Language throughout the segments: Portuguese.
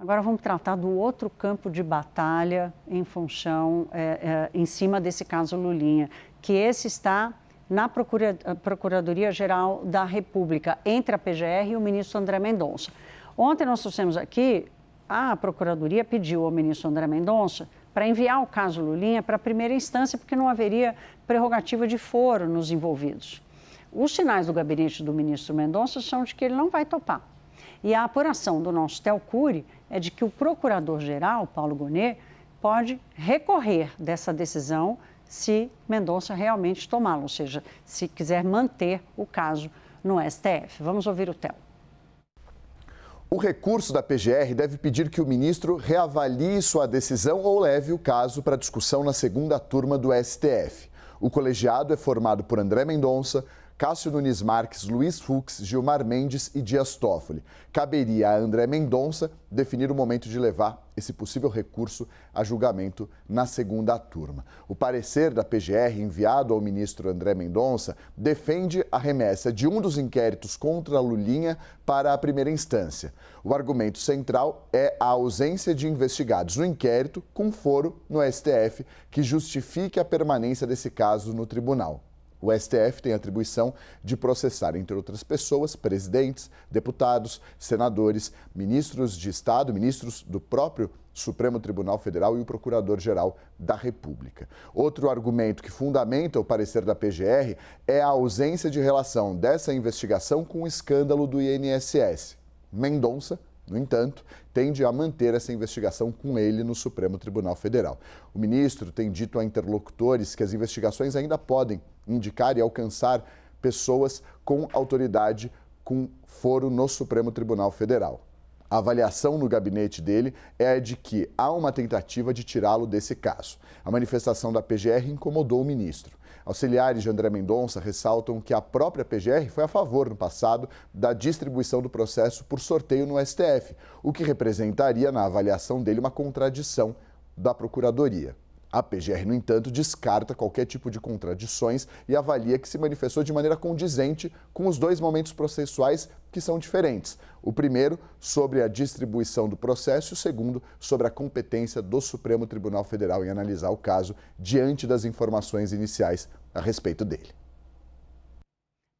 Agora vamos tratar do outro campo de batalha em função, em cima desse caso Lulinha, que esse está na Procuradoria-Geral da República, entre a PGR e o ministro André Mendonça. Ontem nós trouxemos aqui, a Procuradoria pediu ao ministro André Mendonça para enviar o caso Lulinha para a primeira instância, porque não haveria prerrogativa de foro nos envolvidos. Os sinais do gabinete do ministro Mendonça são de que ele não vai topar. E a apuração do nosso Telcure é de que o procurador-geral, Paulo Gonet, pode recorrer dessa decisão se Mendonça realmente tomá-la, ou seja, se quiser manter o caso no STF. Vamos ouvir o Tel. O recurso da PGR deve pedir que o ministro reavalie sua decisão ou leve o caso para discussão na segunda turma do STF. O colegiado é formado por André Mendonça, Cássio Nunes Marques, Luiz Fux, Gilmar Mendes e Dias Toffoli. Caberia a André Mendonça definir o momento de levar esse possível recurso a julgamento na segunda turma. O parecer da PGR enviado ao ministro André Mendonça defende a remessa de um dos inquéritos contra a Lulinha para a primeira instância. O argumento central é a ausência de investigados no inquérito com foro no STF que justifique a permanência desse caso no tribunal. O STF tem a atribuição de processar, entre outras pessoas, presidentes, deputados, senadores, ministros de Estado, ministros do próprio Supremo Tribunal Federal e o Procurador-Geral da República. Outro argumento que fundamenta o parecer da PGR é a ausência de relação dessa investigação com o escândalo do INSS. Mendonça, no entanto, tende a manter essa investigação com ele no Supremo Tribunal Federal. O ministro tem dito a interlocutores que as investigações ainda podem indicar e alcançar pessoas com autoridade com foro no Supremo Tribunal Federal. A avaliação no gabinete dele é a de que há uma tentativa de tirá-lo desse caso. A manifestação da PGR incomodou o ministro. Auxiliares de André Mendonça ressaltam que a própria PGR foi a favor, no passado, da distribuição do processo por sorteio no STF, o que representaria, na avaliação dele, uma contradição da Procuradoria. A PGR, no entanto, descarta qualquer tipo de contradições e avalia que se manifestou de maneira condizente com os dois momentos processuais que são diferentes. O primeiro, sobre a distribuição do processo, e o segundo, sobre a competência do Supremo Tribunal Federal em analisar o caso diante das informações iniciais a respeito dele.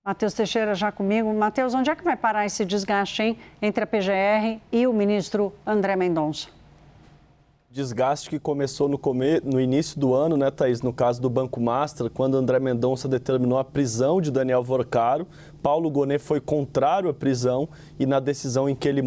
Matheus Teixeira já comigo. Matheus, onde é que vai parar esse desgaste, hein, entre a PGR e o ministro André Mendonça? Desgaste que começou no início do ano, né, Thaís? No caso do Banco Master, quando André Mendonça determinou a prisão de Daniel Vorcaro, Paulo Gonet foi contrário à prisão e na decisão em que ele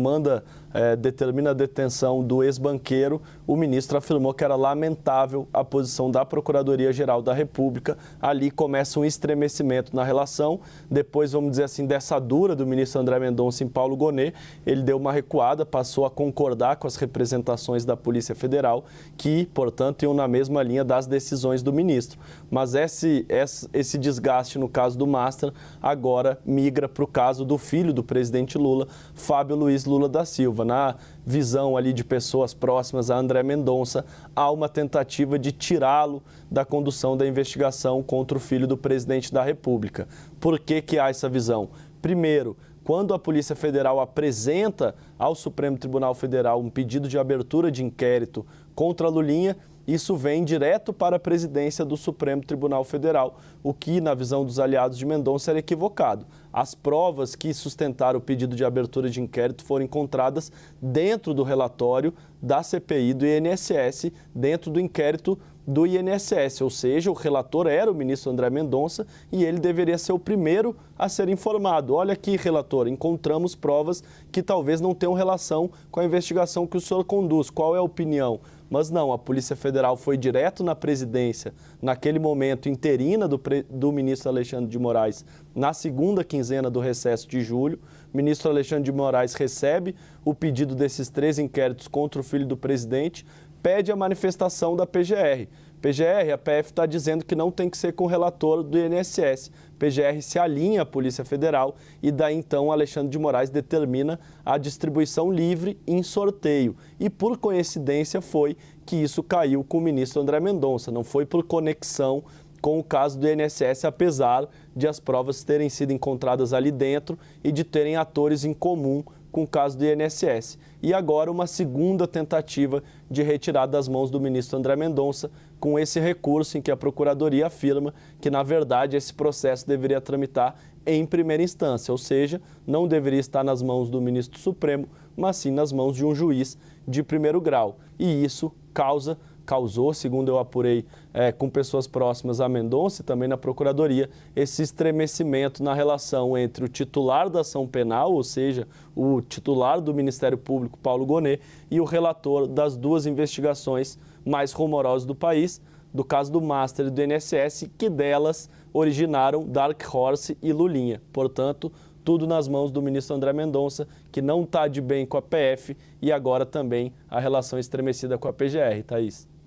determina a detenção do ex-banqueiro, o ministro afirmou que era lamentável a posição da Procuradoria-Geral da República. Ali começa um estremecimento na relação. Depois, vamos dizer assim, dessa dura do ministro André Mendonça em Paulo Gonet, ele deu uma recuada, passou a concordar com as representações da Polícia Federal, que, portanto, iam na mesma linha das decisões do ministro. Mas esse desgaste no caso do Master agora migra para o caso do filho do presidente Lula, Fábio Luiz Lula da Silva. Na visão ali de pessoas próximas a André Mendonça, há uma tentativa de tirá-lo da condução da investigação contra o filho do presidente da República. Por que há essa visão? Primeiro, quando a Polícia Federal apresenta ao Supremo Tribunal Federal um pedido de abertura de inquérito contra Lulinha, isso vem direto para a presidência do Supremo Tribunal Federal, o que, na visão dos aliados de Mendonça, era equivocado. As provas que sustentaram o pedido de abertura de inquérito foram encontradas dentro do relatório da CPI do INSS, dentro do inquérito do INSS, ou seja, o relator era o ministro André Mendonça e ele deveria ser o primeiro a ser informado. Olha aqui, relator, encontramos provas que talvez não tenham relação com a investigação que o senhor conduz. Qual é a opinião? Mas não, a Polícia Federal foi direto na presidência, naquele momento interina do ministro Alexandre de Moraes, na segunda quinzena do recesso de julho. O ministro Alexandre de Moraes recebe o pedido desses 3 inquéritos contra o filho do presidente, pede a manifestação da PGR. PGR, a PF está dizendo que não tem que ser com o relator do INSS. PGR se alinha à Polícia Federal e daí então Alexandre de Moraes determina a distribuição livre em sorteio. E por coincidência foi que isso caiu com o ministro André Mendonça, não foi por conexão com o caso do INSS, apesar de as provas terem sido encontradas ali dentro e de terem atores em comum com o caso do INSS. E agora uma segunda tentativa de retirada das mãos do ministro André Mendonça, com esse recurso em que a Procuradoria afirma que, na verdade, esse processo deveria tramitar em primeira instância, ou seja, não deveria estar nas mãos do ministro Supremo, mas sim nas mãos de um juiz de primeiro grau. E isso causou, segundo eu apurei com pessoas próximas a Mendonça e também na Procuradoria, esse estremecimento na relação entre o titular da ação penal, ou seja, o titular do Ministério Público, Paulo Gonet, e o relator das duas investigações mais rumorosas do país, do caso do Master e do INSS, que delas originaram Dark Horse e Lulinha. Portanto, tudo nas mãos do ministro André Mendonça, que não está de bem com a PF e agora também a relação estremecida com a PGR, Thaís.